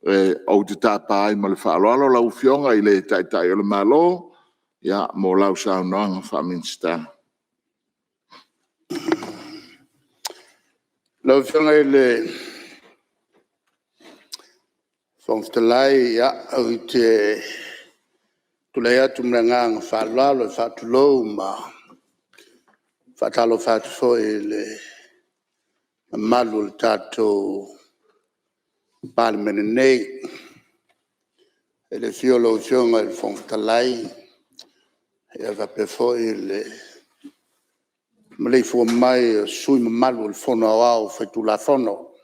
au te tāpā ai ma le whaaloalo lau fionga I le tai o le malo, ia mo lau saunoanga whaminsta. Lau fionga I le whangtalai ia au te tulei atu mrenga whaaloalo whaatulou ma whaatalo whaatufo I le malu le tātou Parliament nei le fiolo fionga il fontalai e va per foi le mlei fu mai sui malu il fono au fetu la fono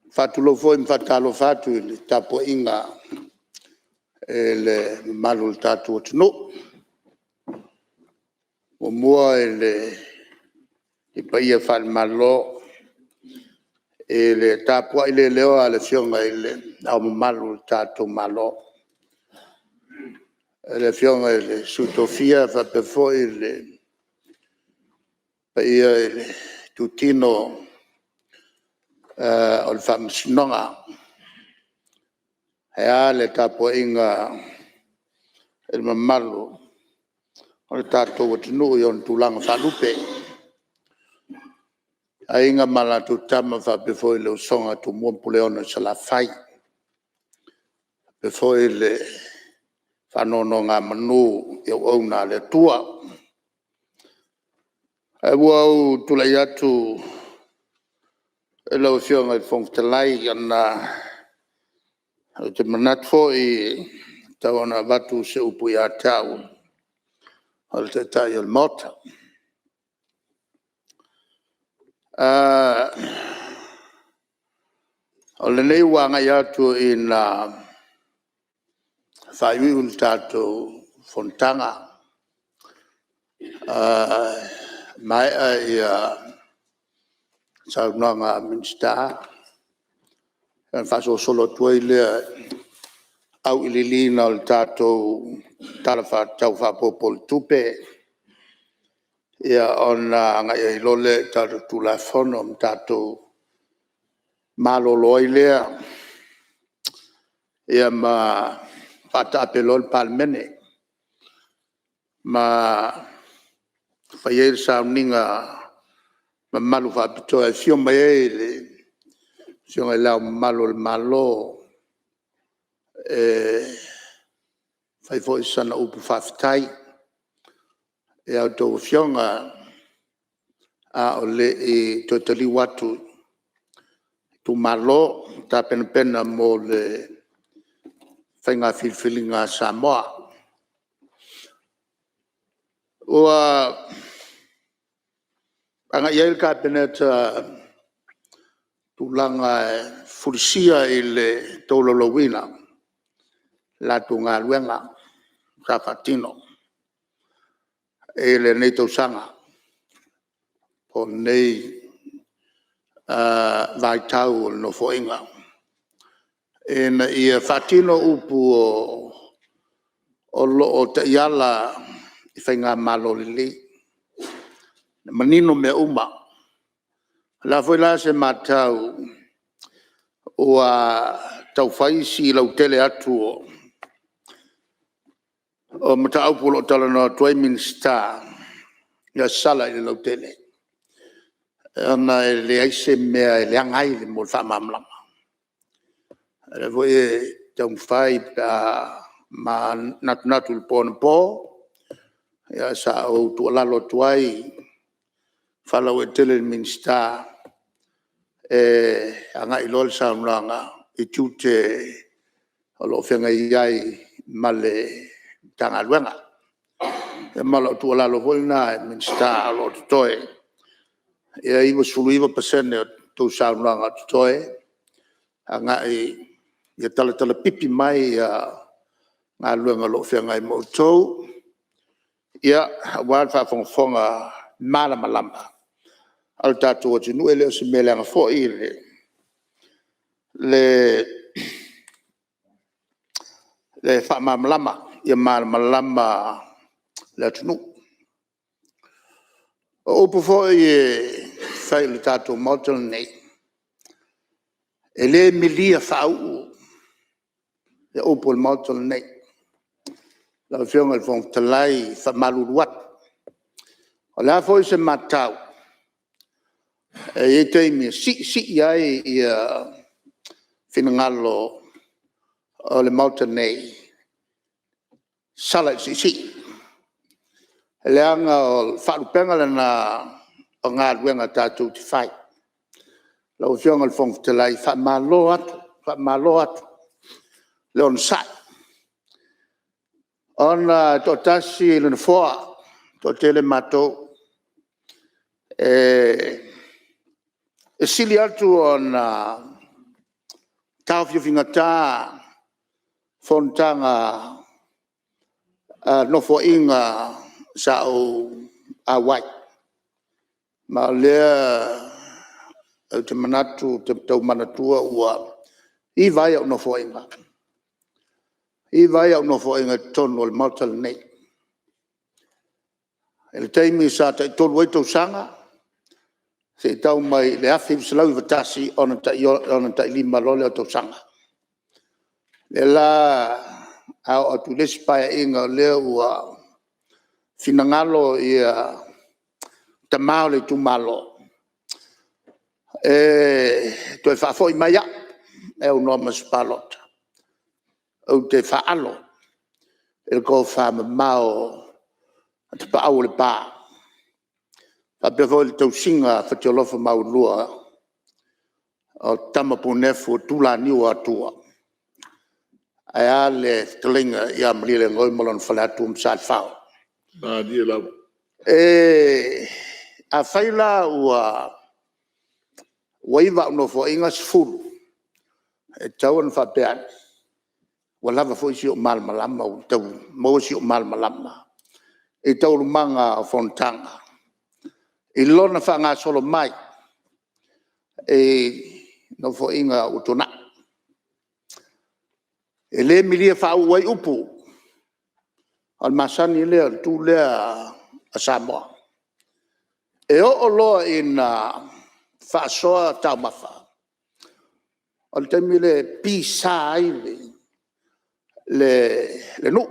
fatu lo foi fatalo fatu il tapo inga le malu il tatu no o mua il paia fa il malo e le tapo ile leo alle fionga il au malu tato malo le fionga il sutofia fa per foi il paia tutino o fam sinonga e le tapo inga il malu o tato wotinu yon tulang fa lupe ainga mala tu tama fa pe foi le songa tu mo puleona se la fai pe foi le fa no nga manu e ona le tua e wo tu la ya tu e lo fiona il fontalai ana te manat foi tawana vatu se upu ya tau al te tai il mota o le nei wanga ia tu in whaiwi un tātou fontanga mai ia saunanga minsta en faso solo tuai lea au ililina o le tātou talafa tau whapopol tupe ia ona ngai lole tātou tula fono tātou maloloi lea ia ma pata apelol palmene ma faier sauninga ma malu fa pito e fio mai le fio la malo el malo fai foi sana upu faftai e auto fionga a ole e totally watu tu malo ta pena mo le fainga filfilinga Samoa o anga yel ka peneta tulanga fursia ile tololowina la tunga luenga safatino ele neto sanga o nei vai tau no foinga en ia fatino upu o te yala fainga malo lili manino me uma la foi la se matau o tau faisi la tele atu o matau polo tala no toi minsta ya sala i la tele ana le aise me le angai le mo fa mamla le voi tau fai ma natu pon po ya sa o tu la lo tuai fala o tele minsta anga ilol sa nga itute lo fenga yai male tanga luenga e malo tu la lo volna minsta lo toe e ivo suluiva pasene tu sa nga toe anga ia tala pipi mai nga luenga lo fenga i moto ia wa fa fonga mala malamba al tatu o tinu ele se melanga fo ile le fa mamlama ia mal malamba la tunu o po fo e fa le tatu motel nei ele milia fau e opol mautol nei la fiona il fong talai fa maluluat la foi se matau e te mi si ai ia finangalo o le mautol nei sala si leanga o wharupenga na o ngā ruenga tātou te whai. Lau whionga le whong te lai whamalo atu, leon sai. Ona tō tasi luna whoa, tō tele matou, e sili atu ona tau whiwhinga tā, whontanga nofo inga sa o awai. Ma lea te manatu, te tau manatua ua I vai au nofo inga. I vai au nofo inga tonu al mautala nei. E le teimi sa ta tolu e tau sanga, se tau mai le afi salau I vatasi ona ta lima lole o tau sanga. Le la au atu lesi paia inga lea ua finangalo ia tamao le tumalo. Toi whafoi mai a, e au noa maspalota. Au te whaalo, e ko whama mao, te paau le pā. Whapea fo le tau singa whatiolofa mau lua, o tamapu nefu tula niu atua. Ai a le talinga I amrile ngoi malon whalatu msat whao. Dia lau. A whaila ua waiva uno fo inga sfuru. E tauan whapean. Wa lava fo isi o malmalama o tau mo isi o malmalama. E tau lumanga o fontanga. I lona whanga solo mai. No fo inga utona. E le milia whau wai upu. Al masani lea tu lea a Samoa. E o loa ina whaasoa tau mawha. Al temi le pisa ai le nu.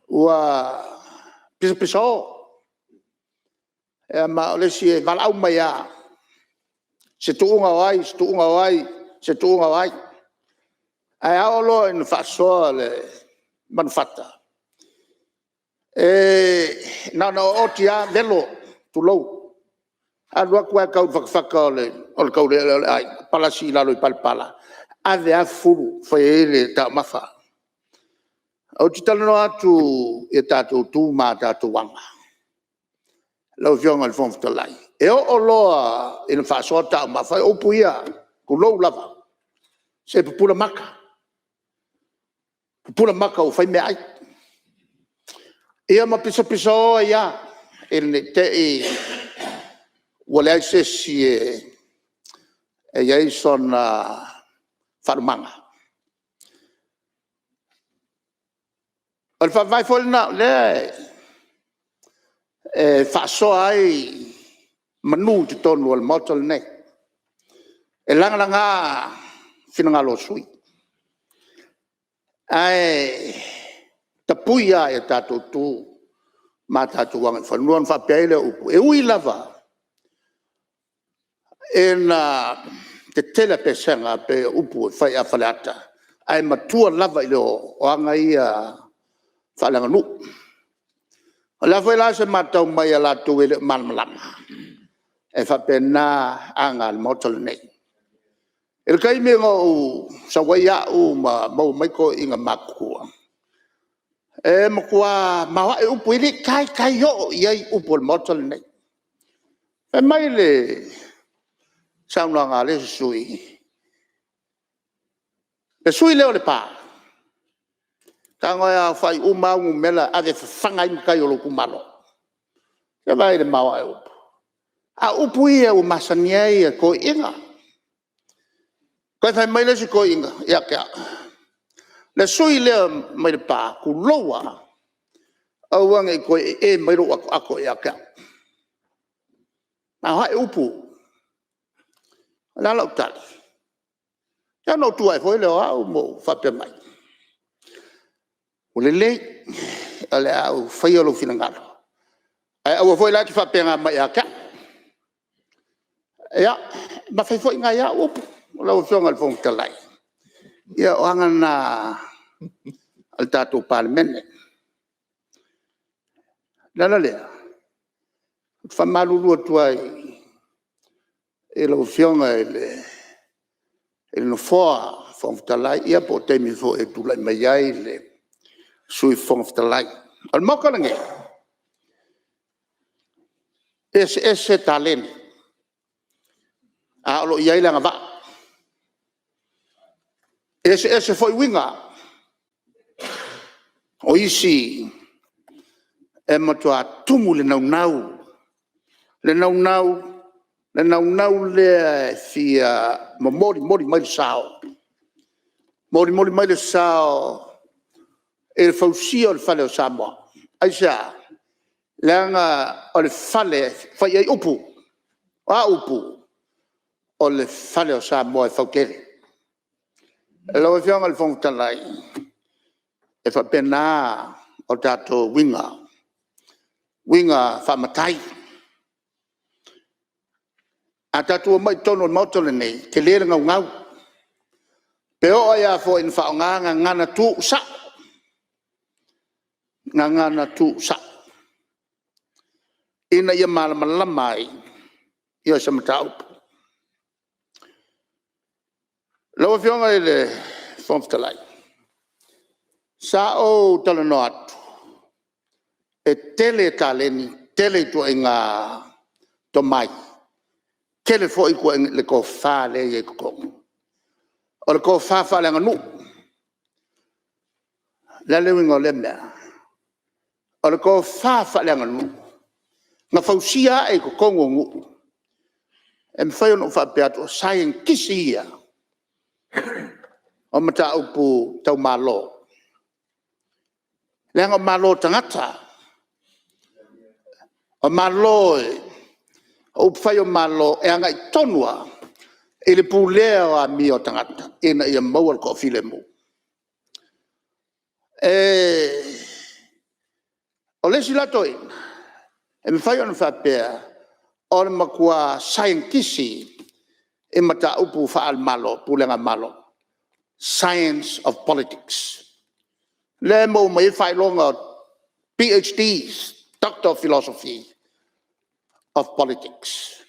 Ua pisa o. E ma ole si e walau mai a. Se tuunga wai, se tuunga wai, se tuunga wai. Ai a o loa ina whaasoa le manufata. Na o tia velo tu lou. Alua kua kau whakawhaka o le kau le ai palasi lalo I palpala. Ave a furu whai ele tau mawha. O titalo atu e tātou tū mā tātou wanga. Lau whionga le whonga talai. E o loa ina whaasoa tau mawha o puia ku lou lava. Se pupula maka. Pupula maka o whai mea ai. Ia ma pisa o ia ele te wale ai se si ia son farmanga. Al fa vai fol na le fa so ai manu te tonu al motel ne. E langa finanga lo sui. Ai tapuia e tātou tū mā tātou wanga whanuan whapeile upu. E ui lava e na te tele pesenga pe upu e whai a whaleata. Ai matua lava I leo o anga ia whalanga nu. O la whai la se mātau mai a lātou e le malmalama. E whape nā anga al motel nei. E le kai me ngau sa wai au ma mau maiko inga makua. E makua mawa e upu ili kai yo iai upu al motel nei. E mai le saunanga le sui. Le sui leo le pā. Tango ya whai umaungu mela ave whangai mkai o loku malo. E mai le mawa e upu. A upu ia u masania ia ko inga. Koe whai mai le si ko inga. Ia kia. Le sui lea mai le pā, ku loa, au anga I koe e mai ro ako e aka. Nā hae upu. la lo tali ya no tu ai foi le au mo fa pe mai o le ale au fai lo finangalo ai au foi la ki fa pe nga mai aka ya ma fai foi nga ya o la o fionga al fong talai ya o anga na al tatu parliament la le fa malu lu tuai e lo fionga ele no foa fong talai ia po te mi fo e tu lai mai ai le sui fong talai al mo ka nge ese talent a lo ia ila ngava ese foi winga o isi e matua tumu le nau le fia mori mai sao mori mai le sao e fausia o le fale o Samoa aisa langa o le fale fai ai upu o le fale o Samoa e faukere e lo fianga le fong talai e fa pena o tato winga fa matai a tatu mai tono mautole nei te lere ngau pe o ia fo in fa ngana tu sa ngana tu sa ina ia malamai ia sa matau lo fianga le fong talai sa o talano atu e tele taleni tele to inga to mai tele fo i ko le ko fa le e ko o le ko fa le nganu la le wingo le me o le ko fa le nganu na fausia e ko kongo ngu e mfai no fa pe ato saien kisia o mata upu tau malo lenga malo tangata o malo o fai o malo e anga i tonua e le pulea a mi o tangata e na ia mau ko file mo o le sila toi e me fai ona fa pe o le makua scientisi e mata upu fa al malo pulenga malo science of politics le mo mai fai longa PhDs Doctor of Philosophy of Politics.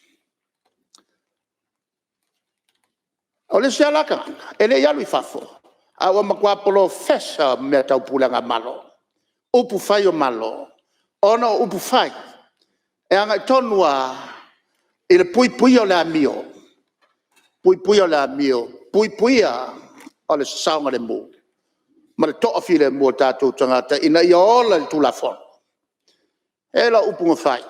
Ole se alaka, ele ya lui fafo. Awa makwa professor meta upulanga malo. Upu fayo malo. Ono upu fai. E anga tonua ele pui o la mio. Pui o la mio. Pui ole saunga le mo. Ma le toa file mo tatu tangata ina ia ola le tulafon. Ela upu fai.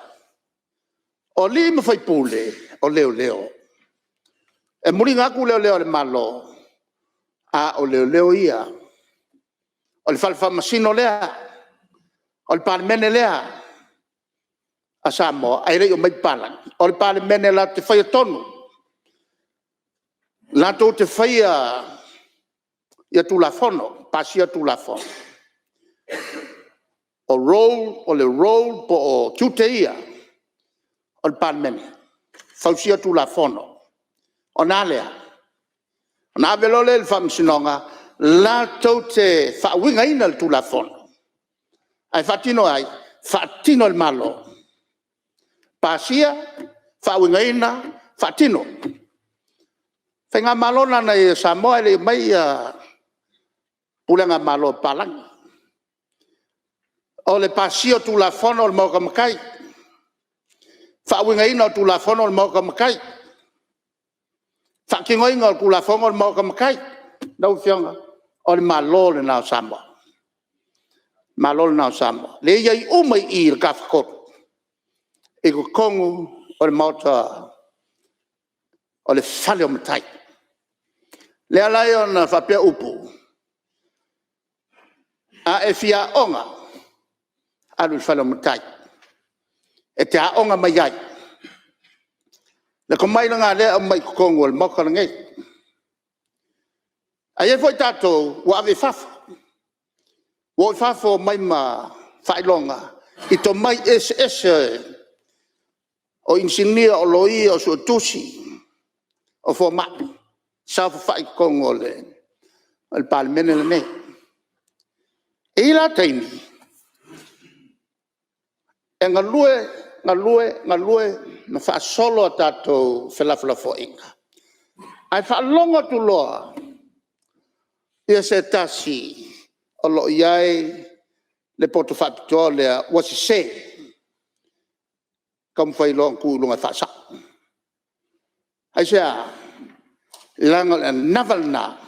O li me fai pule, o leo. E muri ngaku leo le malo. A o leo ia. O le falfa masino lea. O le palemene lea. A Samoa, ai rei o mai palang. O le palemene la te fai tonu. La to te fai ia tulafono, pasia tulafono. O le roll po o kiute ia. O le palemene. Fausia tulafono. O nalea. O na velole le famsinonga. La to te wawinga ina le tulafono. Ai fatino ai. Fatino il malo. Pasia, wawinga ina, fatino. Whenga malo na e Samoa le mai pulenga malo palang. O le pasio tulafono o le moka makai. Wawinga ina o tulafono o le moka makai. Whakingoinga o tulafono o le moka makai. Nau whionga. O le malo le nao Samoa. Malo le nao Samoa. Le iai umai i le kawhakoto. E ko kongu o le mauta o le fale o matai. Le alai o na whapea upu. A e fia onga alu fale o matai. E te a onga mai ai. le ko mai nga le mai ko ngol mo ka ngai ai foi tato wa ave faf wo fafo mai ma fai longa I to mai es o insinia o loi o so tusi o fo ma sa fai ko ngol al palmen le ne e la taimi e ngalue na fa solo tato fela fo inga ai fa longa tu loa ia se tasi o lo iai le poto fa pitole wa se kam fai long ku lunga fa sa ai sia langal navalna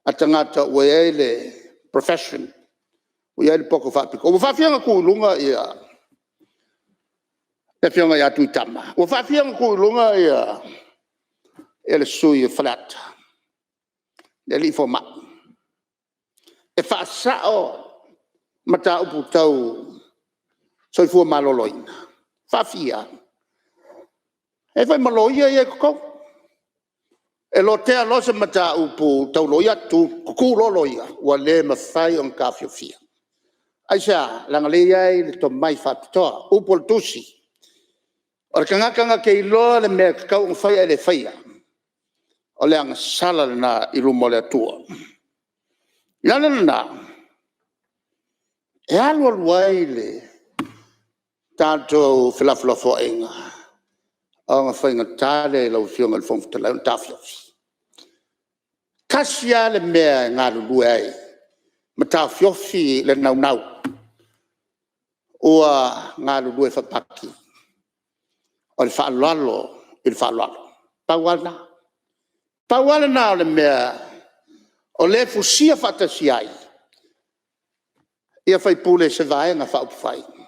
atangata we profession we le poko fa piko fa fianga ku lunga ia e fianga ya tu tama o fa fianga ku lunga ia ele sui flat le li fo ma e fa sa o mata upu tau soi fu maloloina fa fia e fai maloia e ko e lo te lo se mata upu tau loia tu ku loia wa le ma fai on ka fia aisa langa le ai le to mai fa to upu tusi o kanga ke lo le me ka un fai ele fai o le ang sala na ilumo le tua yana na e alo waile tanto fila fo inga ang fainga tale lo fiong al fong tala tafio kasia le me ngalu duai matafio fi le nau o ngalu duai fa paki o fa lalo il fa lalo pawala na le me o le fusia fatasiai ia fai pule se vai nga fa fai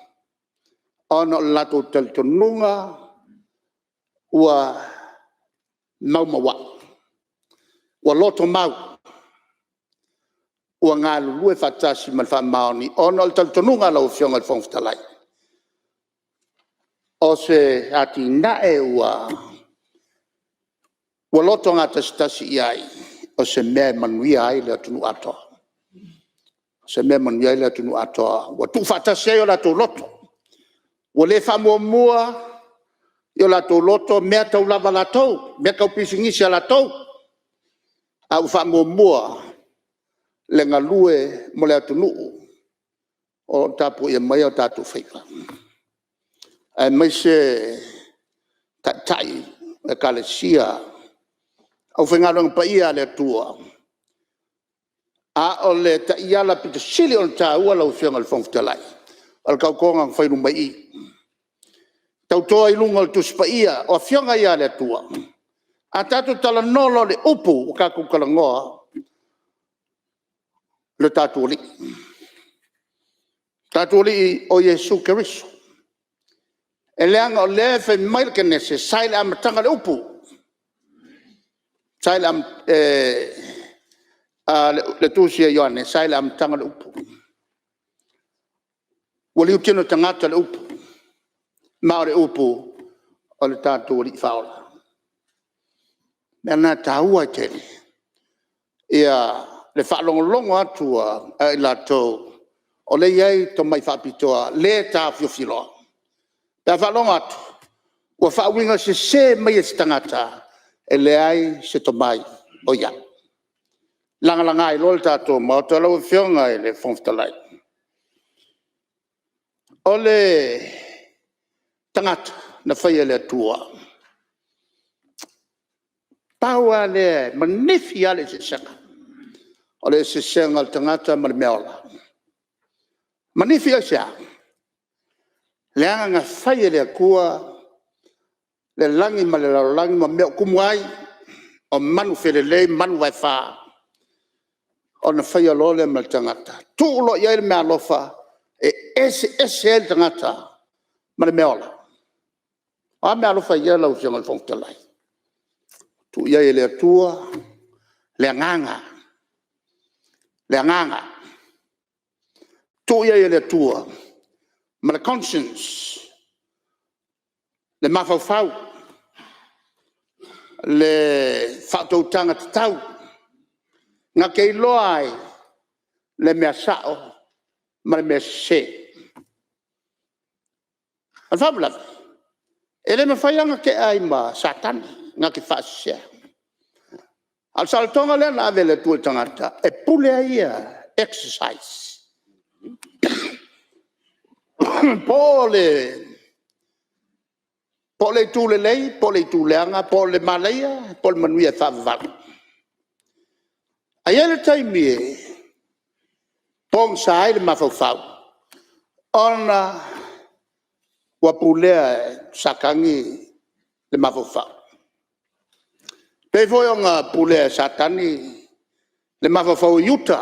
ono lato tel tonunga ua ua loto mau ua ngalu lue fatasi mal fa maoni ono tel tonunga lo fiong al fong talai o se ati nae ua loto ngata stasi iai o se me manuia ai le tunu ato se me manuia le tunu ato ua tu fatasi o la to loto ua le fa mua yo la to loto me tau lava la tau me kau pisingisi la tau au fa mua le ngalue mo le atunu o tapu e mai o tatu feifa ai mai se tai e kalesia au fenga long pa ia le tua a o le ta ia la pita sili on ta ua la ufianga le fong talai al kau konga fai no mai tau toa I lunga tu spaia o fionga ia le tua a tatu tala nolo le upu o ka kukala ngoa le tatu li o Yesu Keriso e leanga o le fe mai ke nese saile am tanga le upu saile am le tusia Ioane saile am tanga le upu wali utino tangata le upu ma le upu o le tatu li faola na taua tele ia le whaalongolongo atua ai lato o le iei to mai whapitoa le ta fiofilo ta whaalongo atu ua whaawinga se mai e tangata e le ai se to mai o ia langa ai lol tato ma o to lau fionga e le fonftalai o le tangata na whaia le atua paua le manifi ale se sanga o le se sanga al tangata ma le meola manifi a sia le anga whaia le akua le langi ma le langi ma meo kumuai o manu whelele manu wai wha o na whaia lole ma le tangata tuulo iai le mea lofa e ese el tangata ma le meola a mea lofa ia lau fianga le fongtalai tu iai le atua le nganga tu iai le atua ma le conscience le mafau le whātautanga te tau. Ngā kei loa ai le mea sao, ma le mea se. Al whabulawe, e le mawhaianga ke ai ma satani, ngā ke whaasea. Al saltonga le na avele tue tangata, e pule ai exercise. Pole tūle lei, pole tūle anga, pole malaia, pole manuia whawawara. Ai ele taimi e, pong sa ai le mawhawhau. Ona, wapulea sakangi le mawhawhau. Pei foi o ngā pulea satani le mawhawhau yuta,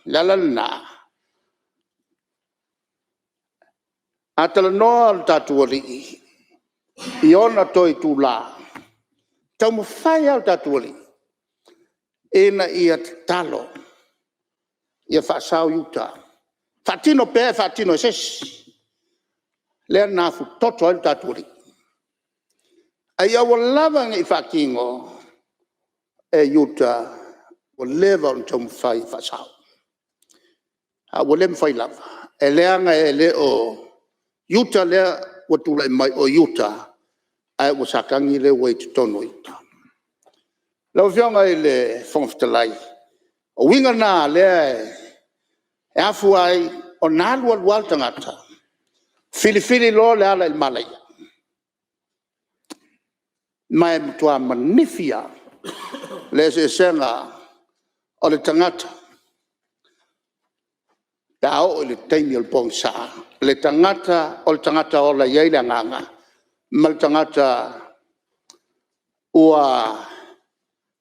lalana. Atala noa al tātua rii. I ona toi tū la. Tau mu whai au tātua rii. Ena ia te talo. Ia whaasau yuta. Whatino pē, whatino sesi. Lea nāfu toto al tātua rii. Ai awa lawanga I whakingo. E yuta. Wa lewa on tau mu whai whaasau. Wa le mu whai lava. E leanga e leo. Yuta lea watula mai o yuta ai o sakangi le wei te tono ita. Lau whionga I le whongwhitalai. O winga nā lea e afu ai o nālua lual tangata. Whili lo le ala I Malaya. Mai mtua manifia le se senga o le tangata. Tao o le taimi o le pongsa. Le tangata o la iei le nganga. Ma le tangata ua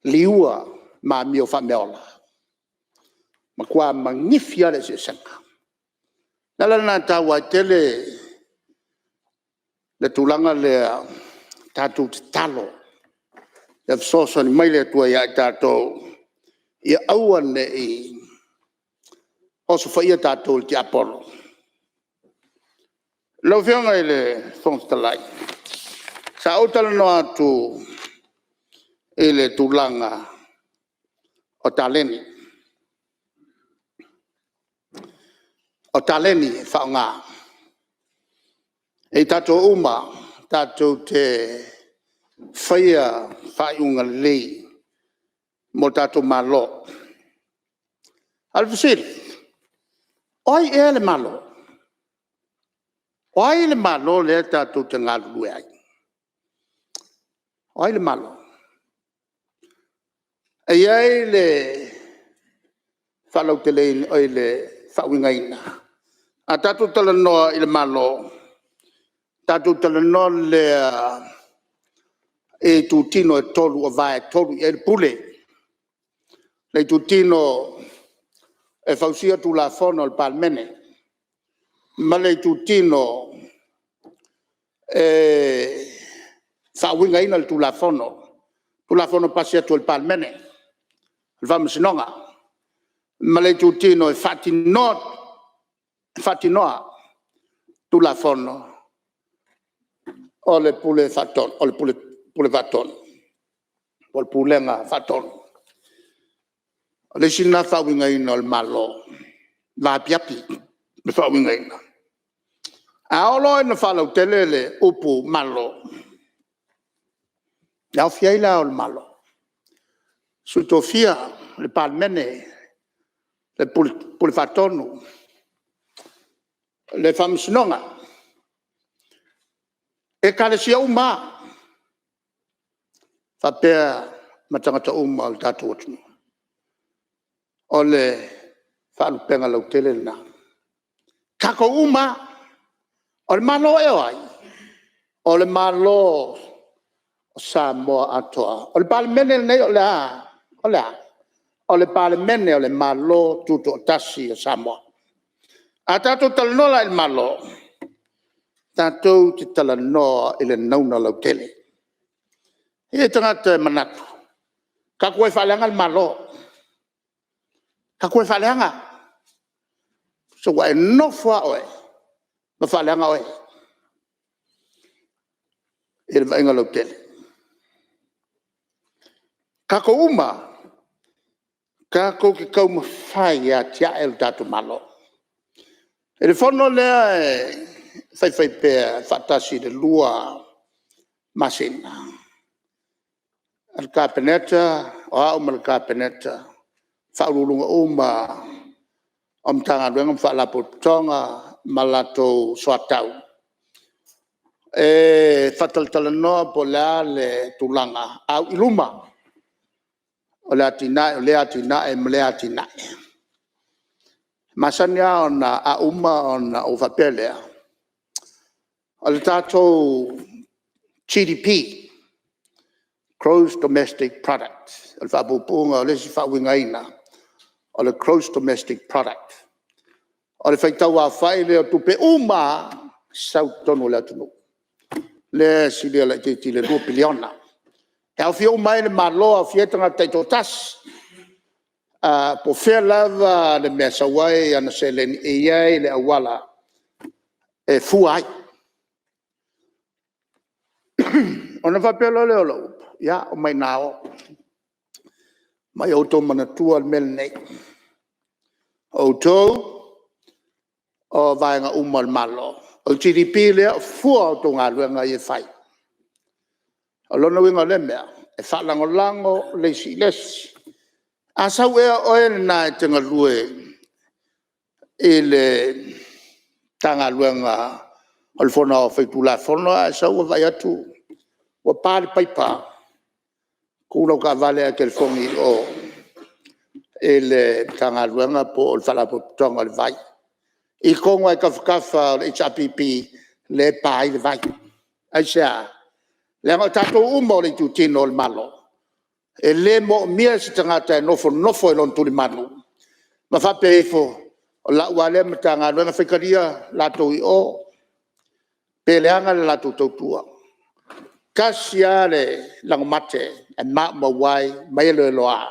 liua ma mio wha meola. Ma kua mangifia le se senga. Nala nā tawa tele le tulanga le tātou te talo. Le fsoso ni mai le tua ia tātou. Ia aua ne I oso whaia tātou te Apollo. Lau whianga I le whongtalai. Sa autala no atu I le tūlanga o Tāleni. O Tāleni whaonga. E tātou uma, tātou te whaia whaiunga lei mo tātou malo. Alfasiri. Oi e le malo. Oi le malo le tātou te ngalu ai. Oi le malo. E iai le whalau te lein oi le whauinga ina. A tātou tala noa I le malo. Tātou tala noa le e tu tino e tolu o vai tolu e le pule. Le tu tino e fausia tu la fono al palmene. Ma le tu tino e whawinga ina tu la fono. Tu la fono pasia tu al palmene. Il va msinonga. Ma le tu tino e fatinoa tu la fono. O le pule faton. O le pule faton. O le pulenga faton. Le sina whawinga ina al malo. La piapi. Le whawinga ina. A olo ina whalau telele upu malo. Iau fiaila al malo. Sutofia le palmene. Le pule fatonu. Le famsinonga. E kalesia uma. Whapea matangata uma al tatu atunu. O le whalupenga lau tele na. Kako uma, o le malo e ai. O le malo o Samoa atoa. O le palemene nei o le a. O le a. O le palemene o le malo tuto tasi o Samoa. A tātou talanoa il malo. Tātou te talanoa I le nauna lau tele. E tangata manatu. Ka koe whaleanga il malo. Ka koe whaleanga. So wa e nofua oe. Ma whaleanga oe. E le vainga lau tele. Kako uma. Kako ke kau mawhai a tia el tatu malo. E le whono lea whai pēr whatasi de lua masina. Al kapeneta, o au mal kapeneta, whaurulunga uma, tanga ruenga whaalapo tonga, malato soatau. E whataltala noa po lea le tulanga, au iluma. O le atina e mle atina. Masania ona a uma ona o whapelea. O le tātou GDP, Gross Domestic Product. O le whapupunga o le si whawingaina. O le Gross Domestic Product. O le whaitau a whai leo tupe uma sau tono le atunu. Le si lea le te le 2 piliona. E au whio mai le maloa fietanga teito tas. Po whea lava le mea sawai ana se le iai le awala e fuai. Ona whapelo leo lau. Ia o mai nao. Mai auto manatua al mele nei. Auto o vaenga umal malo. O GDP lea fua auto ngā luenga i e whai. O lona winga le mea. E whalango lango lesi lesi. Asau ea oe na e tenga lue e le tanga luenga o le whona o whaitula whona e sau vai atu wa pāre paipa kūrau ka vale a ke le whongi o e le tanga luenga po o le whalapo tonga le vai i konga e kawhakafa o le HRPP le pāi le vai ai sea le anga tātou uma o le tutino o le malo e le mo mia si tangata e nofo e lon tuli manu. Ma whape e fo, o la wale me tanga luenga whikaria lato i o, peleanga le lato tautua. Kasia le langomate, e maa mawai, mai le loa,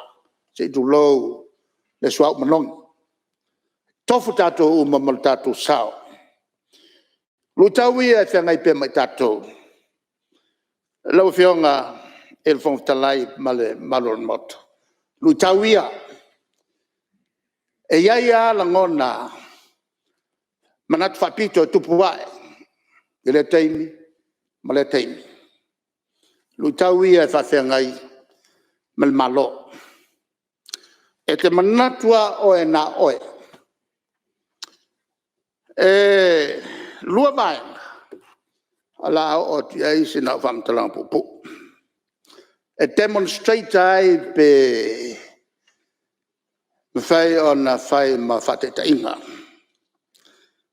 se tu lou, le suau manongi. Tofu tato uma mal tato sao. Lutawi e whangai pe mai tato. Lau whionga, el fong talai male malon mot. Lutawia. E iaia langona. Manat fapito tupuae. Ele teimi. Male teimi. Lutawia e whawhengai mal malo. E te manatua oe na oe. E lua vaenga. Ala o ti ai sina whamtalang pupu. E demonstrate ai pe whai ona whai ma whateta inga.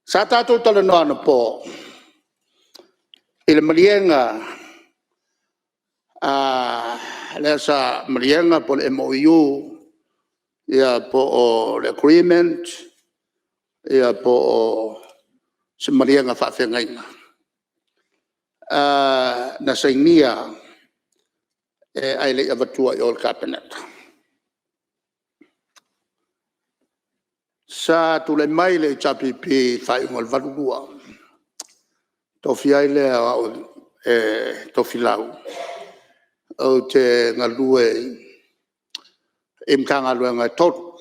Sa tātou tala noa na po, i le marienga, lea sa marienga po le MOU, ia po o le agreement, ia po o se marienga whawhengainga. Na sainia, e ai le avatua i ol cabinet. Sa tu le mai le HRPP whai ngol varurua. Tofi ai le tofi lau. O te ngalue imkanga lue ngai toru.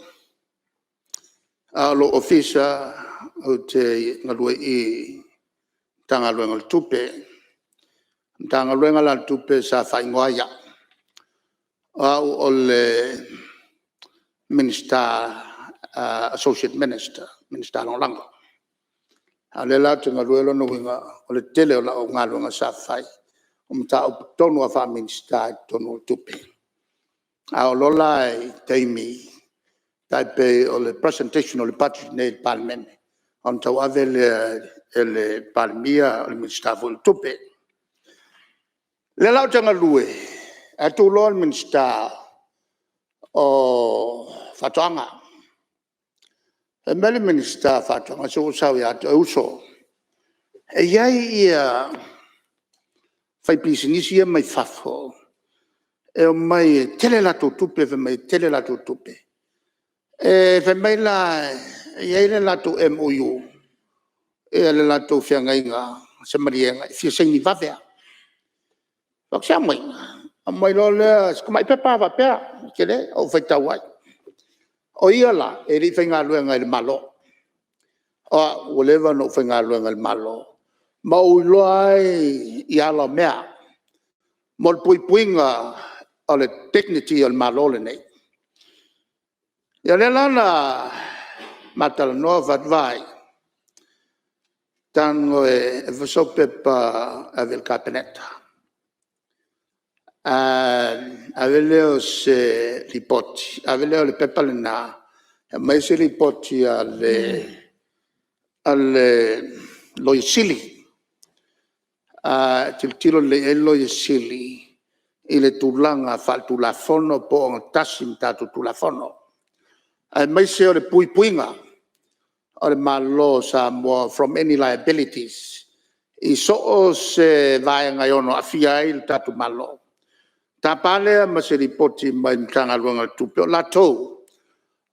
Lo ofisa o te ngalue i tanga lue ngal tupe. Tanga lue ngal tupe sa whai ngoaya. Au o le Minister, Associate Minister Nolanga. A le la te ngaruelo no winga, o le tele o la o ngalunga sa whai. Mta o tonu a wha Minister tonu tupe. A o lola e teimi, taipe o le presentation o le budget nei Parliament. On tau ave le Parlimia o le Minister o le tupe. Le lau te ngalue, e tu lor Minister o Whatuanga. E mele Minister Whatuanga, so usau ia te uso. E iai ia whaipisinisi ia mai whafo. E o mai tele lato tupe, fe mai tele lato tupe. E fe mai la, iai le lato MOU. E le lato whiangainga, se marienga, fia sengi wawea. Waksia mai. mai lo le mai pepa va pe kele o fai tawai o ia la e ri fenga luenga il malo o leva no fenga luenga il malo ma u loai ia la mea mol puinga o le dignity o malo le nei ia le lana matala no vai tango e vasopepa avel capeneta aveleo se lipoti aveleo le pepa le na mai se lipoti alle loisili tilo le loisili ile tulanga faltu la fono po tasim tatu tu la fono mai se le puinga o malo sa mo from any liabilities i so se vai ngai ono afia il tatu malo tapale ma se ripoti mai tanga lunga tupe la to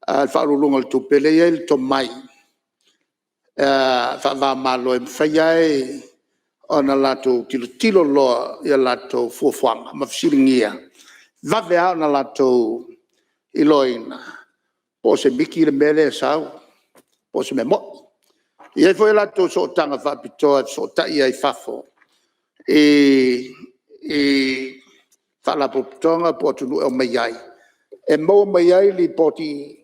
fa lunga tupe le il to mai fa va malo e fai ona lato tilo lo ia lato fuafanga ma fsiringia va vea ona lato iloina po se biki le mele sau po se memo ia foi lato so tanga fa pitoa so ta ia I fafo e fa la potonga po tu o mai e mo mai li poti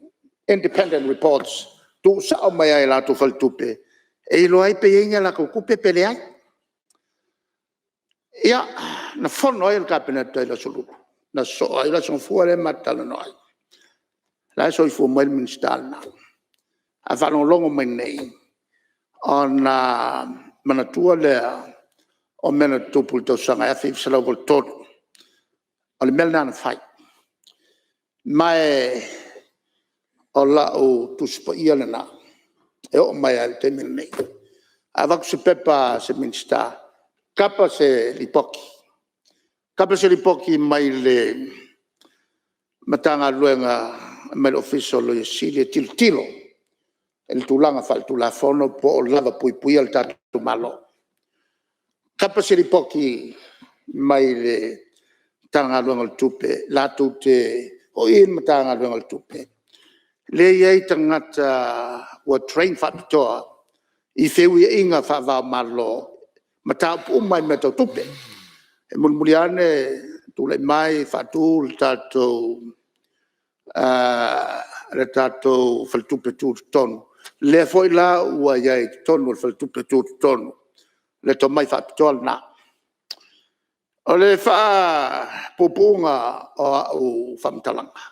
independent reports tu sa mai lato fal tupe e lo ai pe inga la ko kupe pele ai ia na fono il cabinet la sulu na so ai la son fuore matala noi la so I fu mal minister na a fa no longo mai nei ona manatua le o mena tupu to sanga fi sala vol tot al melna na fai mai o la o tu spa ia na e o mai al temen nei avak se pepa se minister kapa se lipoki mai le matanga luenga mai official lo sili tilo el tulanga fal tulafono po lava pui al tatu malo kapa se lipoki mai le tanga luenga tupe la tute o in matanga luenga tupe le ye tangata wa train factor I fewi inga fa va malo mata pu mai meta tupe e mulmuliane tu le mai fa tu tato le tato fal tupe tu ton le foi la wa ya ton fal tupe tu ton le to mai fa tol na o le fa pupunga o famtalanga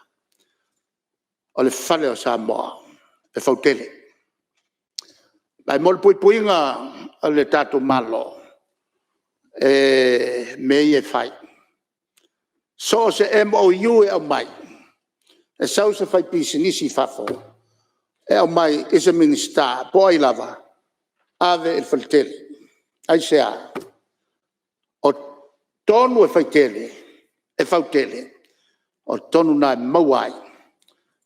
o le fale o sa mo e fautele ai mol puinga le tato malo me fai so se MOU e mai e so se fai pisinisi fafo e mai is a minister poi lava ave il faltele ai sea o tonu e fautele o tonu na mawai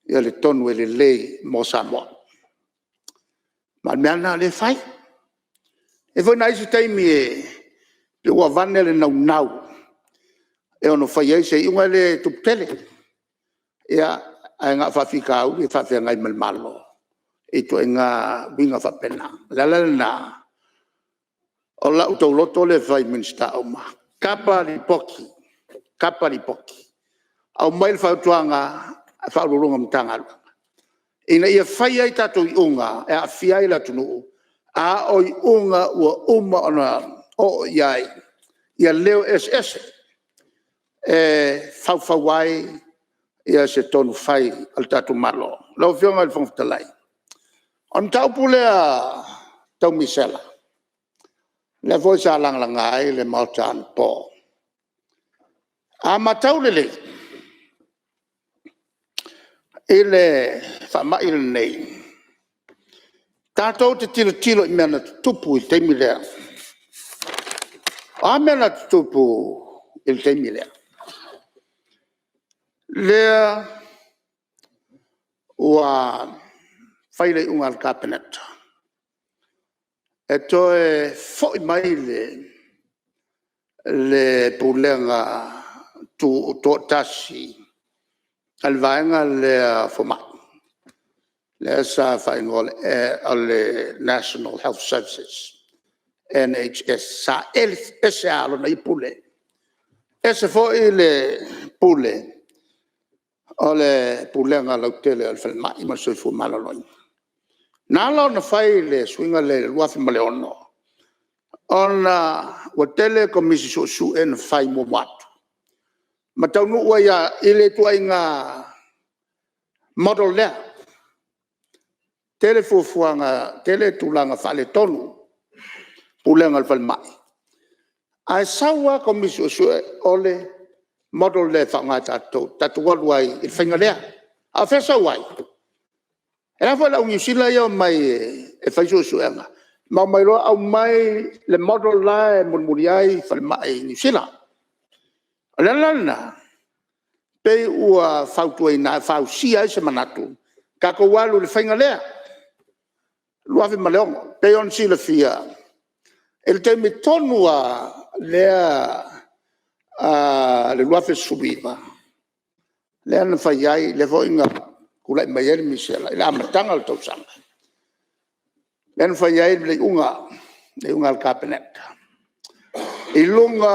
e le tonu e le lei mo Samoa ma me le fai e foi nai se taimi pe ua vanele nau e ono fai ai se iunga le tuptele ia ai nga fafika au e fafia ngai malo e to nga winga fa pena la o la uto loto le fai minsta o ma kapa li poki au mai fa tuanga fa lulunga mtanga ina ia fai ai tatu iunga e a fiai la tunu a o iunga ua ona o iai ia leo SS fauai ia se tonu fai al tatu malo lau fionga il fonftalai on tau pulea tau misela le voi sa langalanga ai le mautan po a matau lele ile fama il nei tato te tilo I mena tupu il temilea a mena tupu il temilea le wa faile ungal cabinet e toi foi mai le pulenga tu tasi al vaenga le format le sa faingol le National Health Services NHS sa sa lo nei pule ese fo ile pule ole pulenga lo tele al falma ma so fu malalo na lo na fai le swinga le luafi maleono ona o tele komisi su en fai mo watu mataunu wa ya ile tuainga model le tele fuanga tele tulanga fale tonu pulenga al falma ai sawa komisi su ole model le fanga tatu wai il fenga le a fesa wai era fa la unisila yo mai e fai su enga ma mai lo au mai le model la muriai falma ni sila la pe ua fautu na fausia se manatu ka ko walu le fenga le lo ave malong pe on sila fia el te mi tonua le le lo ave subiva le an fai le voinga kula mai el misela la matanga al tosanga le an fai le unga al cabinet ilunga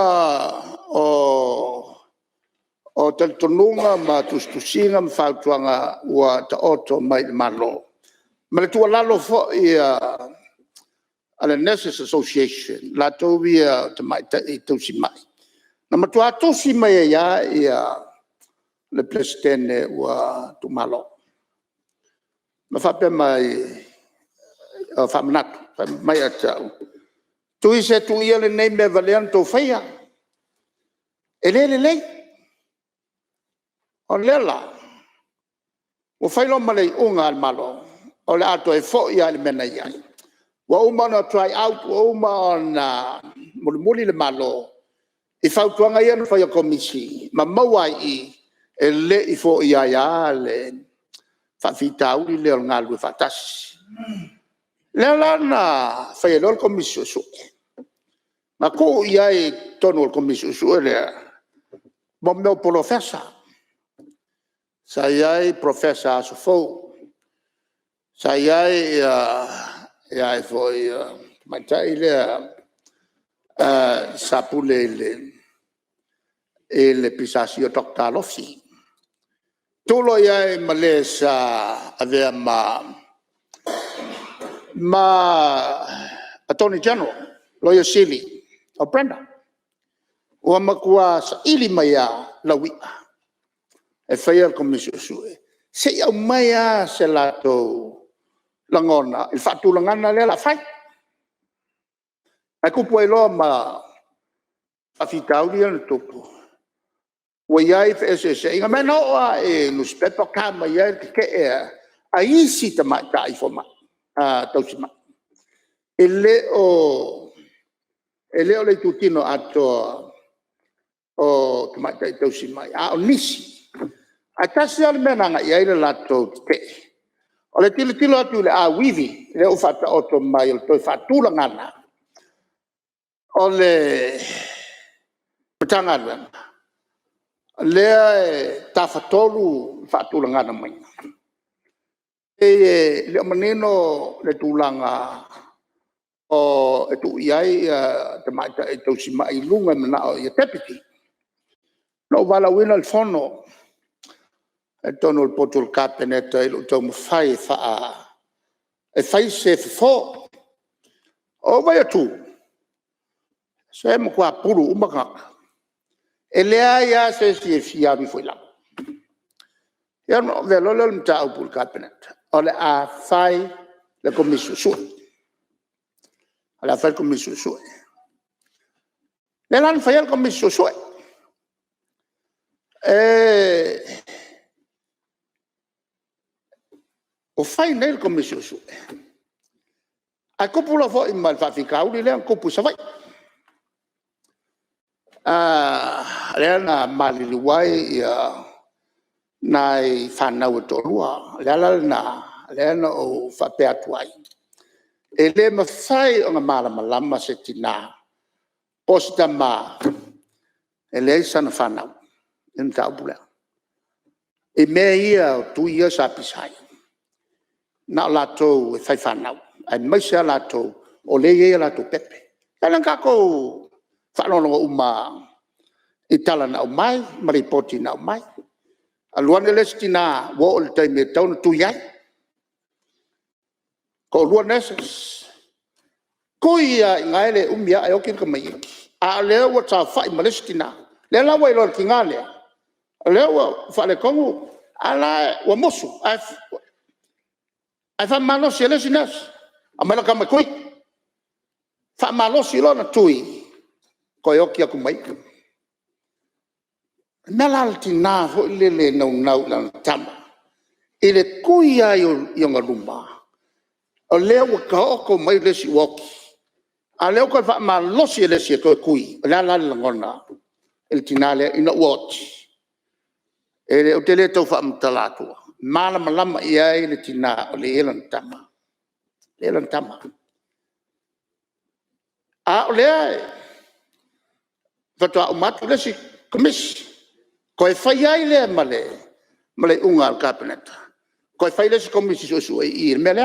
o taltonunga ma tustusinga mfautuanga ua ta oto mai malo ma le tua lalo fo ia ala Nurses Association la tovia te mai te tosi mai na matua tosi mai ia le presidente ua tu malo ma fa pe mai fa manat mai ata tu ise tu ia le nei me valian to faia ele o lela o failo malei unga al malo o le ato e fo ia le mena ia wa uma na try out wa uma na muli le malo i fautuanga ia no faia komisi ma maua i e le i fo ia le fa fitau le ngalu fatas lela na faia lo komisi su ma ko ia e tono komisi su le mo meu professor saya professor Sofo saya ya foi matai le sapule le pisasio doctor lofi tolo ya malesa ave ma attorney general lawyer Silly o Brenda o makua sa ili maya lawi e faia komisi su se ia maya se lato langona il fatu langana le la fai aku poi lo ma afitau dia no topo o ia FSS inga meno e no speto kama ia ke ai si ta mai forma tosima ele o le tutino ato o tamai tosima o nisi atasi al menanga ia ile lato te o le tilo atu le wivi le o fata oto mai o toi fatula ngana o le petanga le tafatolu fatula ngana mai le maneno le tulanga o tu iai tamai tosima i lunga mana o ia deputy no vala wina al fono tono il potul cabinet il tom fai fa e fai se fo o vai tu se mo qua puru umaka ele ya se si fia vi foi là ya no velo lo mta o pul cabinet ole a fai la commission su ala fai commission su le lan fai la commission su o fai nel commission su a copula fo in mal fa ficau le an copu sa vai le na mali wai nai fana o tolua le na o fa pe atuai e le ma fai o mala malama se tina posta ma e le sana fana en tau pula e me ia tu ia sa pisai na la to fai fanau ai mai sa la to o le ia la to pepe kana ka ko fa no uma itala na mai maripoti na mai aluan lestina wo o te me tau tu ia ko luan neses ko ia ngaile umia ai okin ka mai a le wa ta fa malestina le la wa lo kingale le wa fa le kongu ala wa mosu ai fa malo si le sinas amela ka mai koi fa malo si lo na tui ko yokia ku mai melaltina ho le no na tama ile kuia yo ngalumba o leo ka ko mai le si woki a leo ko fa malo si le si ko kui la ngona il tinale ina watch ele o tele to fa mtalatu mala malama ia ile tina o le elan tama a le fa to mat le si komis ko fai ai le male unga al cabinet ko fai le si komisi so i mele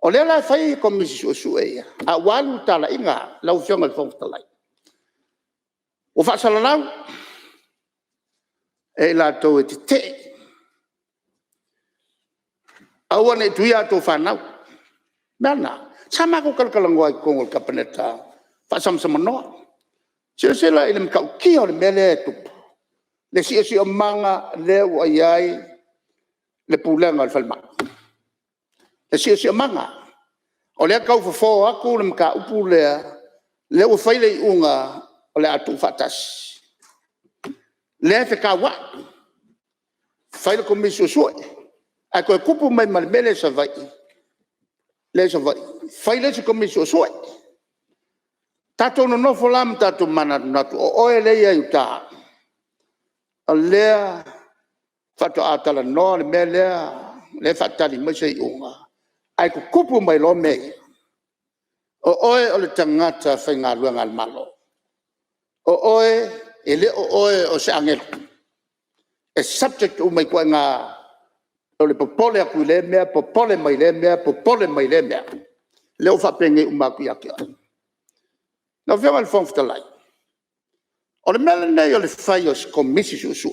o le la fai komisi so e a walu tala inga la ufiong al fong talai o fa salalau e la to te awane tuia to fa nau nana sama ko kalkalango ai ko al cabinet fa sam no sila ilm ka ki o mele tu le si manga le wa yai le pulang al falma le si manga o le ka fo aku le ka upule le o fai le unga o le atu fatas le te ka wa fai le komisio so a ko kupu mai mal mele sa vai le sa vai fai le komisio so tato no folam tato mana natu o ele ia uta alea fato atala no le melea le fatali mai sei unga ai ku kupu mai lo me o oe o le tangata whainga luanga al malo o oe ele o oe o se angelo e subject o mai kua ngā o le popole aku le mea popole mai le mea le o whapenge umaku aki ai na vema le fonfta lai o le mele nei o le whai o se komisi su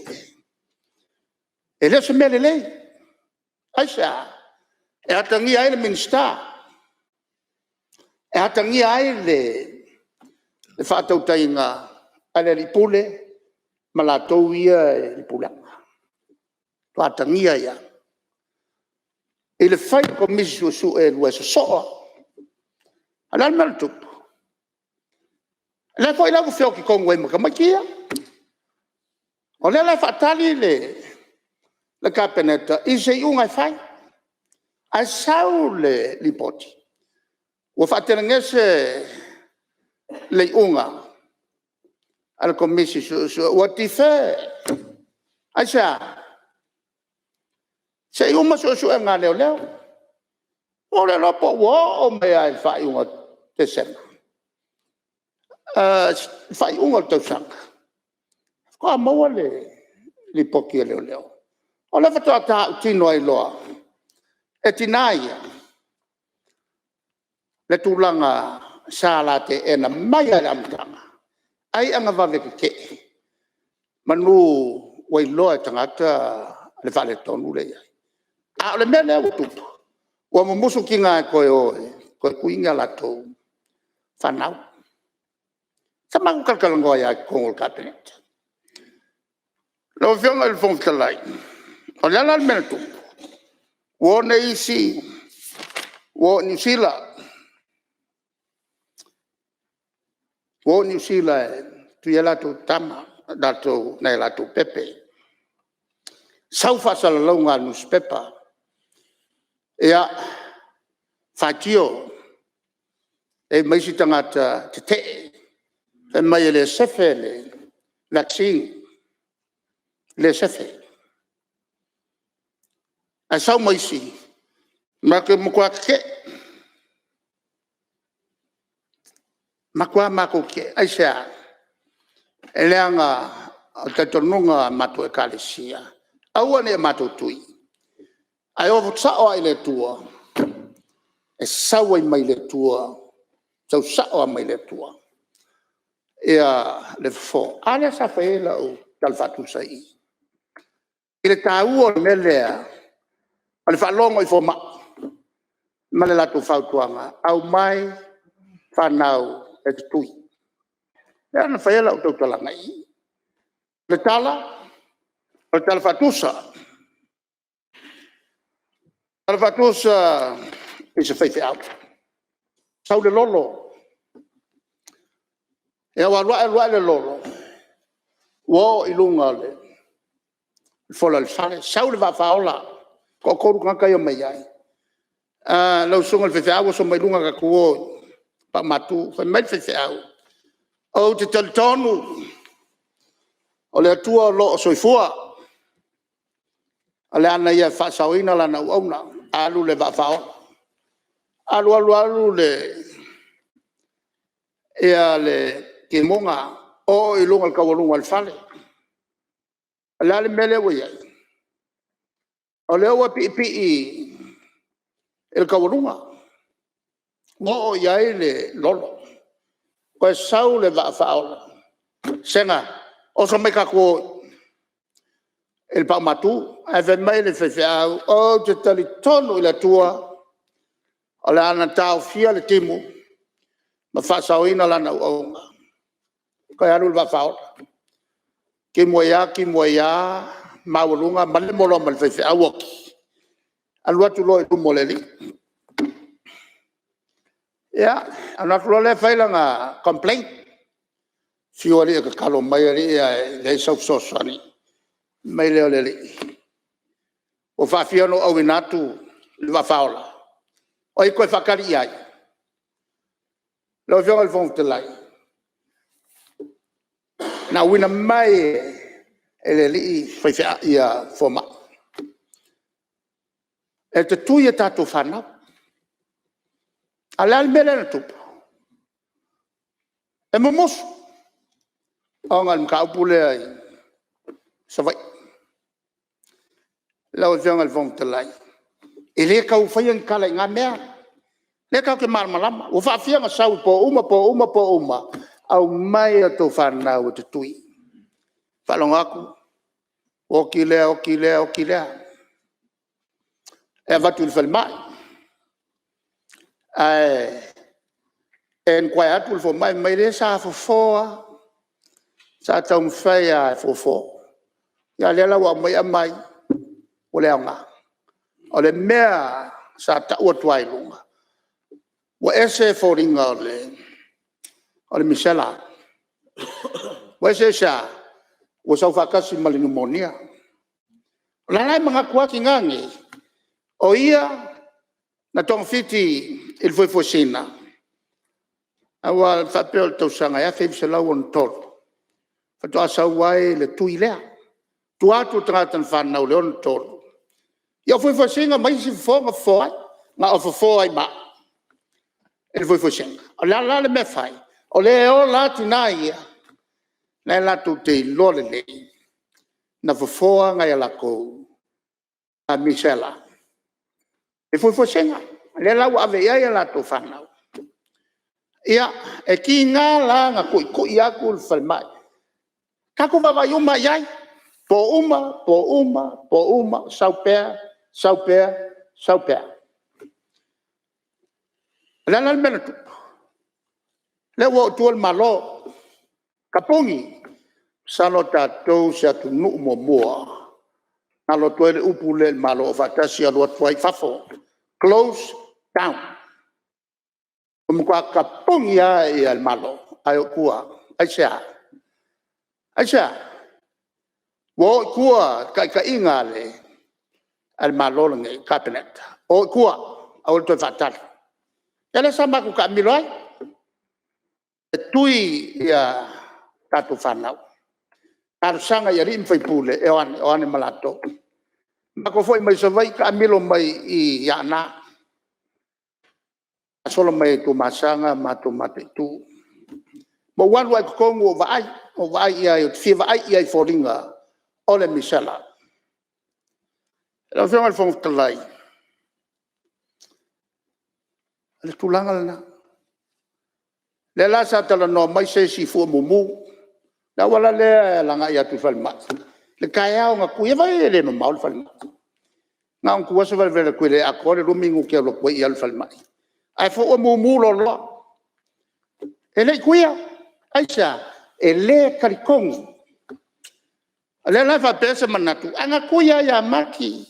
e leo se mele lei aisa e atangi ai le minister e atangi ai le whaatautainga ale li pule ma la tau ia li pulanga to atangi ai e le whai komisi su e lua se soa alal mele tupu le foi la fio ki kongwe mo kamakia o le la fatali le cabinet i se unga fai a saule lipoti o faterngese le unga al komisi o tife acha se uma so nga le o le lopo o me ai fai unga tesema fai unga tau sanga ko mo le poki leo o le fato ata tino ai loa e tinai le tulanga sala te ena mai ala mtanga ai anga vave ke manu wai loa tangata le vale tonu le a le mele o tupu o mo musu kinga ko kuinga la to fanau sama kalkalango ya ko cabinet lo fiona il fon talai o la al metu wo nei si wo New Zealand tu yala tu tama dato nei la tu pepe sau fa sala longa newspaper ya fatio e mai si tangata te e mai le sefele vaccine le sefe a sau mai si ma ke mo kwa ke ma kwa ma ko ke ai sa ele anga te tonunga matu e kalesia. Aua ne matu tui. Ai o sao ai le tua. E sawa mai le tua. Sau sao mai le tua. Ia le fo. Ale sa fe la o talfatu sai. Ile tau o melea. Ale fa longo I fo ma. Ma le latu fautuanga. Au mai whanau e te tui. E ana fa la o tau talanga I. Le tala. Le talfatusa. Talfatusa is a faith out. Sau le lolo. E awa lua le lolo. Wo ilunga le. Fola le fale. Sau le wafaola. Ko koru kanka yo mai ai. Lau sunga le faith out so mai lunga ka kuo. Pa matu. Fa mai faith out. O te talitonu. O le atua lo soifua. Ale ana ia whaasawina la na uauna. Alu le wafaola. Alu le. Ea le. Ke monga o ilunga ka walunga fale ala le mele wo ia o le wa pi el ka walunga mo ia le lolo ko sau le va faola senga o so me ka ko el pa matu ave mai le fe o te tali tono la tua ala na tau fia le timu ma fa sauina la na o kaya alu va faola ki moya mawulunga male molo mal fe awoki alwa tu lo tu moleli ya ana lo le faila nga complaint si wali ka kalo mai le so sani mai le o fa fiano o winatu va faola o I ko fakari ai lo vio al fond de lai na wina mai ele li foi ia forma e te tuia tatu fana ala mele na tupu e momos ongal mka pule ai savai la o jangal vong telai ele ka u fayan kala nga mea le ka ke mal malama o fa fia nga sau po uma au mai to fana o te tui falong aku o kile e vatu fel mai en kwai atu fo mai le sa fo sa tom faya fo ya le la wa mai o le nga o le mea sa ta o twai lunga wa ese fo ringa o le misela wa ese sa o sa fa kasi mal pneumonia la lai mga kuaki ngangi o ia na tong fiti il foi sina awal fa pel to sanga ya fe se lawon tot fa to asa wai le tuilea tu atu tratan fa na le on tot ya foi sina mai si fo nga o fo ai ma il foi sina la le me fai o le o la tinaia na la tu te lo le na fo nga ya la ko a misela e foi senga le la wa ve ya la to fana ia e ki nga la nga ko ia ku falmai ka ko va yuma yai po uma sau pe la la mena tu le wo tu al malo kapongi salota to sa tu nu mo alo toile upule malo fatasi alo twai fafo close down umka kapungia ya malo ayo kuwa aisha wo kuwa ka ingale al malo nge cabinet o kuwa awol to fatal ele samba ku kamiloi tui ya tatu fanau arsanga ya rim fai pule e on malato mako foi mai so vai kamilo mai I ya na solo mai tu masanga matu mate tu mo wan wa ko ngo vai o vai ia o fia vai ia i foringa o le misala la fiona fo talai le tulanga na le la sa tala no mai se si fu mumu la wala le langa ia tu fal mat le kaya o nga kuia vai le no maul fal mat nga ku wasa val vele ku le akore rumingu ke lo ko ia fal mat ai fo o mumu lo ele kuia aisha ele karikong le la fa pesa manatu anga kuia ya maki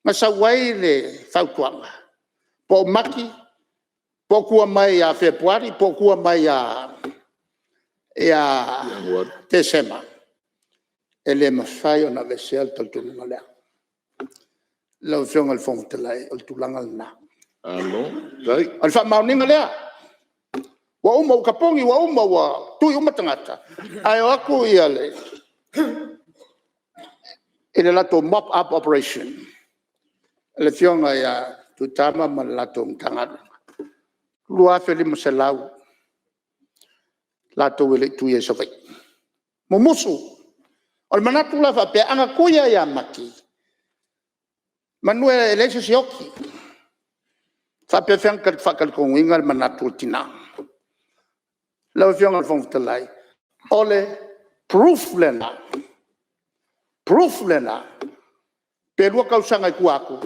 masawai le fautuanga po maki po kua mai ya februari po kua mai ya Desember ele mafai ona vesel tulunga le lo fiong al fong telai al tulanga na alo dai al fa mauninga le wa uma kapongi wa uma wa tu uma tangata ai aku ia le ele la to mop up operation le fiong ya tu tama man la to tangata lua feli masalau la to wele tu ye sofai momusu al manatu la fa pe anga kuya ya maki manuel elese sioki fa pe fen ka fa kal ko wingal manatu tina la fiong al fong talai ole proof lena pe lu ka usanga ku aku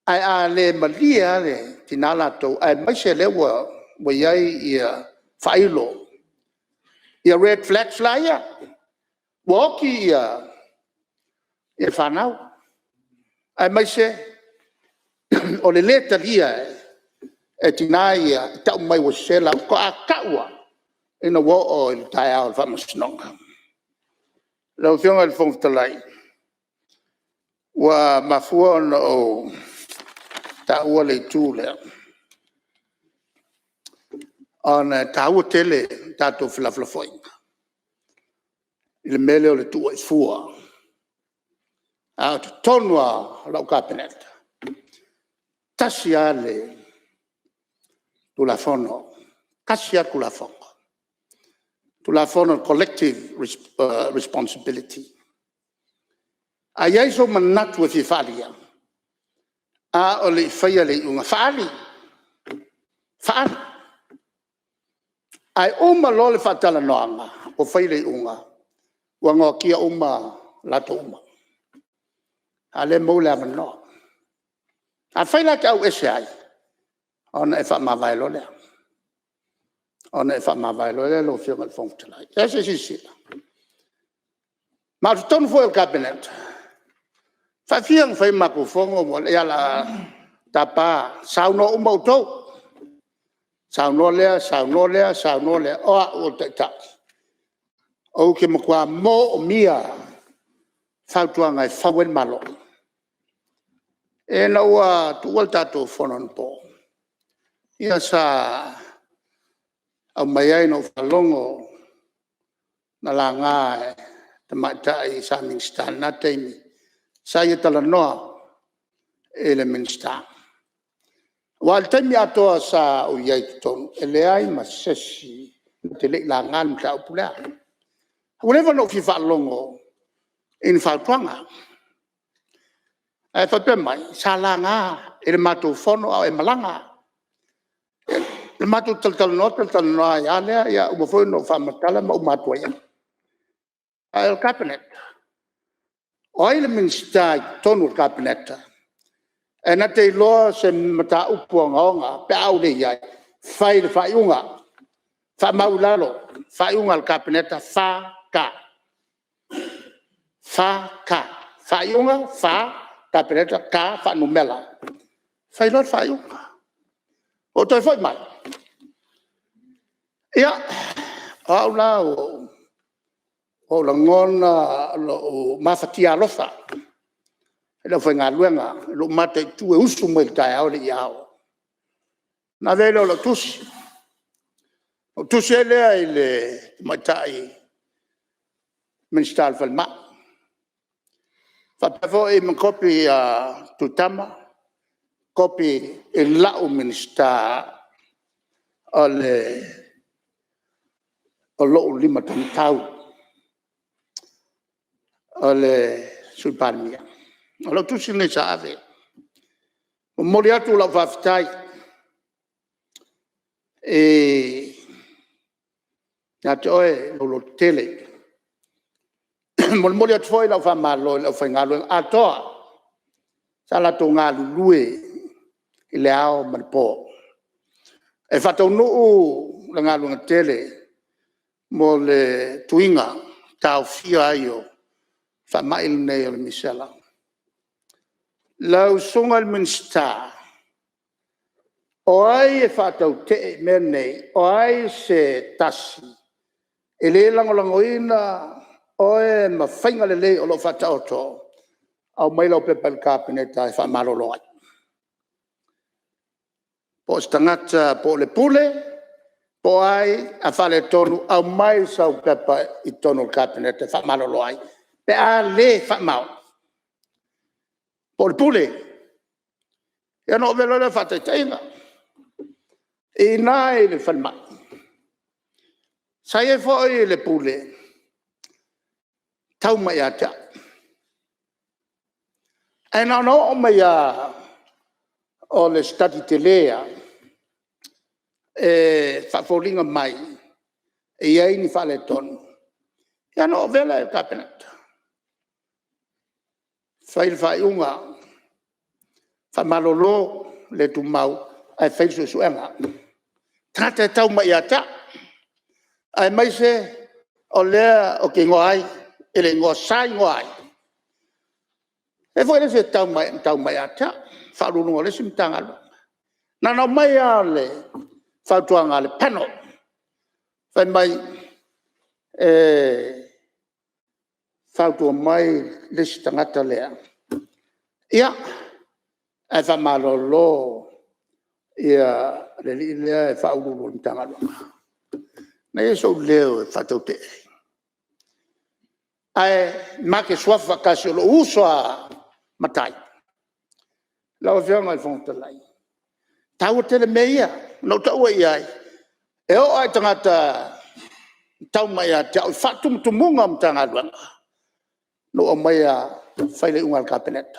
ai ale malia le tinala to ai mai se le wa yai ia failo ia red flag flyer woki ia fanau ai mai se o le leta lia e tinai ia ta mai wa se la ko akawa ina wo o il tai al vamos nonga lo fiong al fong talai wa mafua o ta ua le tūlea. Ana ta ua tele tātou whilawhilafoinga. I le mele o le tua i fua. A te tonua lau kāpeneta. Tasi a le tulafono. Kasi a tulafono. Tulafono collective responsibility. A iaiso manatu e whiwhalia. A o le whaia le unga whaali. Ai uma lo le whatala noanga o whai le unga. Wanga kia uma lato uma. A le maule ama no. A whai la ke au ese ai. Ona e wha mawai lo lea. Ona e wha mawai lo lea lo whionga le whongtalai. Ese si sila. Ma tu tonu fo el cabinet. Fa fiang fai maku fongo mo le ala tapa sauno umauto sauno le o te ta o ke mo kwa mo mia fa tua ngai fa wen malo e na wa tu wal tato fonon po ia sa au mai ai no falongo na langa te matai sa min stan na teimi saya tala noa ele minsta. Wal temi atoa sa o iai ton ele ai masesi te le la ngan ta upula. Whenever no fi fa longo in fa twanga. Ai fa pe mai salanga ele mato fono au e malanga. Le mato tal no ya le ya o fo no fa matala ma o mato ya. Ai cabinet. Oile minsta tonu kabineta. E na te loa se mata upuanga onga, pe au le iai, fai le fai unga, fa maulalo, fai unga al kabineta, fa ka. Fai unga, fa, kabineta, ka, fa numela. Fai loa fai unga. O toi foi mai. Ia, au la o la ngona lo mafatia lofa lo foi nga luenga lo mate tu e usu mo tai au le iao na velo lo tusi ele ile matai minstal falma fa pavo e mon copy tutama copy il la o minsta ale o lo lima tau o le sulpania o lo tu sine sa ave o mori atu la fafitai na te oe lo tele mori atu foi la fa malo la fa ngalo atoa sala to ngalu lue i le ao malpo e fa to no la ngalu tele mo le tuinga tau fia io fa mai nei le misela lau songa il minsta o ai e fa tau te menei o ai se tasi e le langolangoina o e ma fainga le o lo fa tau to au mai lau pepe il kapineta e fa malo loai po stangata po le pule po ai a fale tonu au mai sau pepe i tonu il kapineta e fa malo loai pe a le fa mau por pule ya no velo le fate taina e nai le falma sai foi le pule tau mai ata e no mai o le stati telea e fa folinga mai e ai ni fale ton ya no velo il cabinet fai unga fa malolo le tu mau ai fai su enga trata tau mai ata ai mai se o le o ke ngoai ele ngo sai ngoai e foi le se tau mai ata fa lu ngo le sim tanga na no mai ale fa tuanga le pano fa mai fa tu mai le stangata le ia e fa malolo ia le fa ulu ntanga na eso leo fa tote ai ma che sua vacacio lo uso a matai la vianga al fond lai tau te meia no tau ai e o ai tangata tau mai a tau fa tu munga mtanga no o mai a fa le ungal cabinet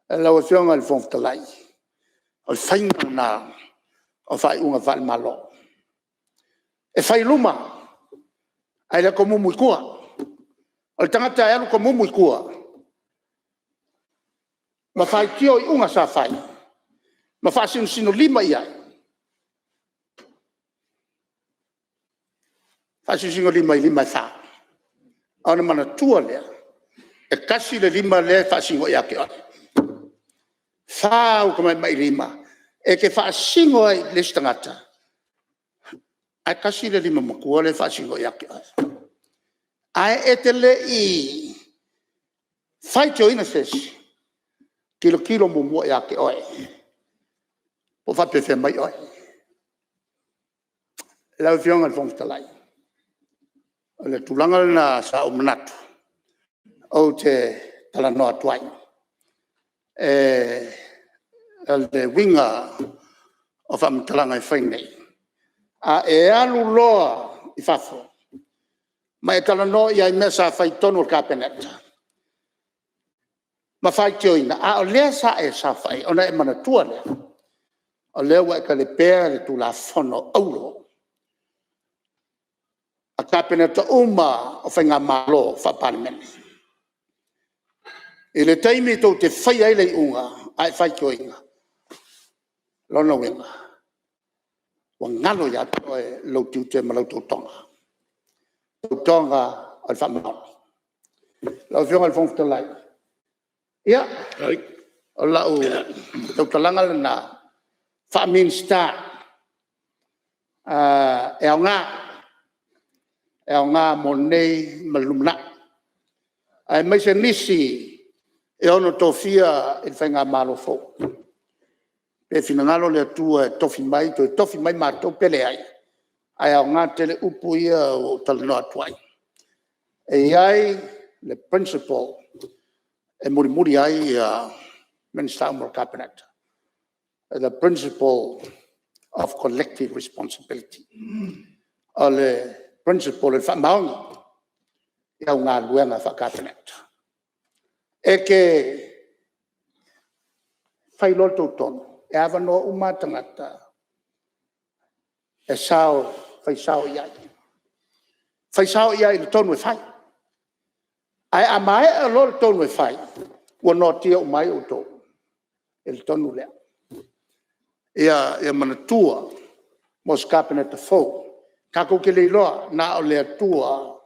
la vianga al fond lai o fainga na o fai unga val malo e fai luma ai le komu muikua o tangata e komu muikua ma fai tio i unga sa fai ma fa sino lima ia fa sino lima fa ona mana tua le e kasi le lima le fa sino ia ke fa o come mai lima e che fa sino ai le stangata ai kasi le lima makua le fa sino ia ke ai etele i fai tio ina ses kilo mo ia ke oi o fa pe mai oi la viong al fong talai le tulanga na sa o manatu o te tala no atuai el de winga o fa mtalanga i fainei a e alu loa i fafo ma e tala no ia i mesa fai tonu cabinet ma fai tioina a o lea sa e sa fai ona e mana tua lea o lea wa ka le pea le tu la fono aulo a cabinet uma o fai ngā malo fa parliament e le taimi tau te fai ai le unga ai fai tioina lona wenga wa ngalo ya to e lo tu te malau tonga al fa mal la viong al fong lai ia o la o to talanga na fa minsta e nga monei malumna ai mai se nisi e ono tofia il fenga malo fo pe finangalo le tua tofi mai ma to pele ai nga tele upu ia o talno atwai e ai le principle e muri ai Minister Cabinet the principle of collective responsibility o le principal le whamaonga ia ngā luenga whakapenet. E ke whailoto tono, e awa no umatangata, e whaisao iai. Whaisao iai le tonu e whai. Ai a mai e lo le tonu e whai, ua no tia o mai o tō, e le tonu lea. Ia manatua, mo skapeneta fōu, kako ke le iloa, na o lea tua,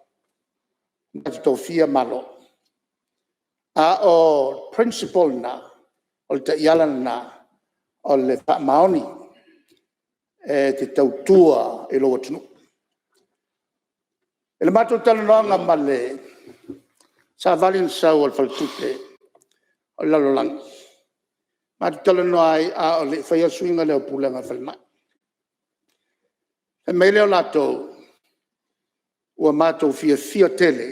na te tōwhia malo. A o principal na, o le te ialan na, o le whaamaoni, e te tautua e loa tunu. E le mātou talanoanga ma le sa valin sau o le whaltupe o le lalolangi. Mātou talanoa ai a o le whaia suinga leo pūlenga whalimai. E mei leo lātou ua mātou fia tele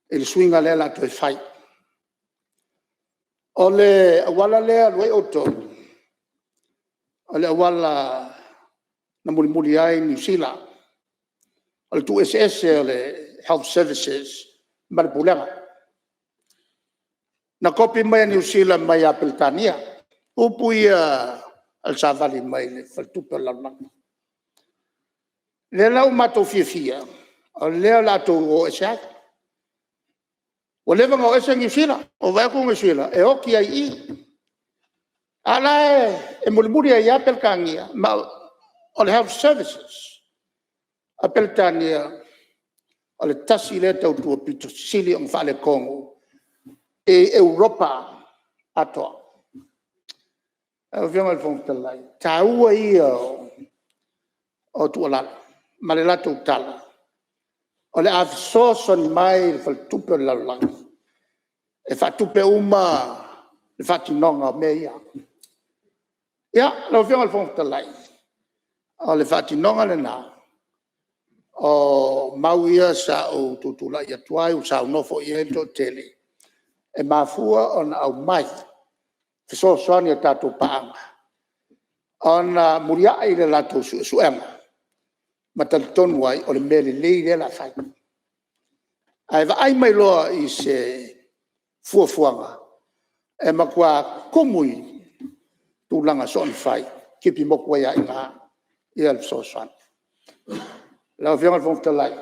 e le suinga leo lātou e whai. O le awala lea lue oto, o le awala na muri ai New Zealand, o le tu SS o le Health Services ma le pulenga. Na kopi mai New Zealand mai a Peltania, upu ia al savali mai le faltupe o lalanga. Le lau mātou fia, o lea lātou o eseak. O levanga o ese New Zealand, o vaeko New Zealand, e oki ai I. Ala e mulimuri ai a Pelkangia, ma o le Health Services. A Peltania, o le tasi le tau tua pito sili o ngwhale Kongo, e Europa atoa. E o whianga le whongtalai. Tā ua ia o tua lala, ma le lato tala. O le afsosoni mai le whaltupe o lalangi. E whatupe uma le whatinonga me ia. Ia, le o whianga le whongtalai. O le whatinonga le nā. O mauia sa o tutula ia tuai o sa nofo i ento tele. E mafua on au mai. Fiso soani o tatou paanga. On muria i le lato suenga. Matal tonu ai o le mele lei le la fai. Ai va ai mai loa i se fuafuanga. E makua kumui tūlanga son fai. Kipi mokua ia i ngā. Ia le fiso soani. La vianga von talai.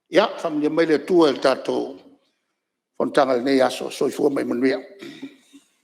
Ya, família mai le tua el tato. Fontanga nei aso, so i fua mai manuia.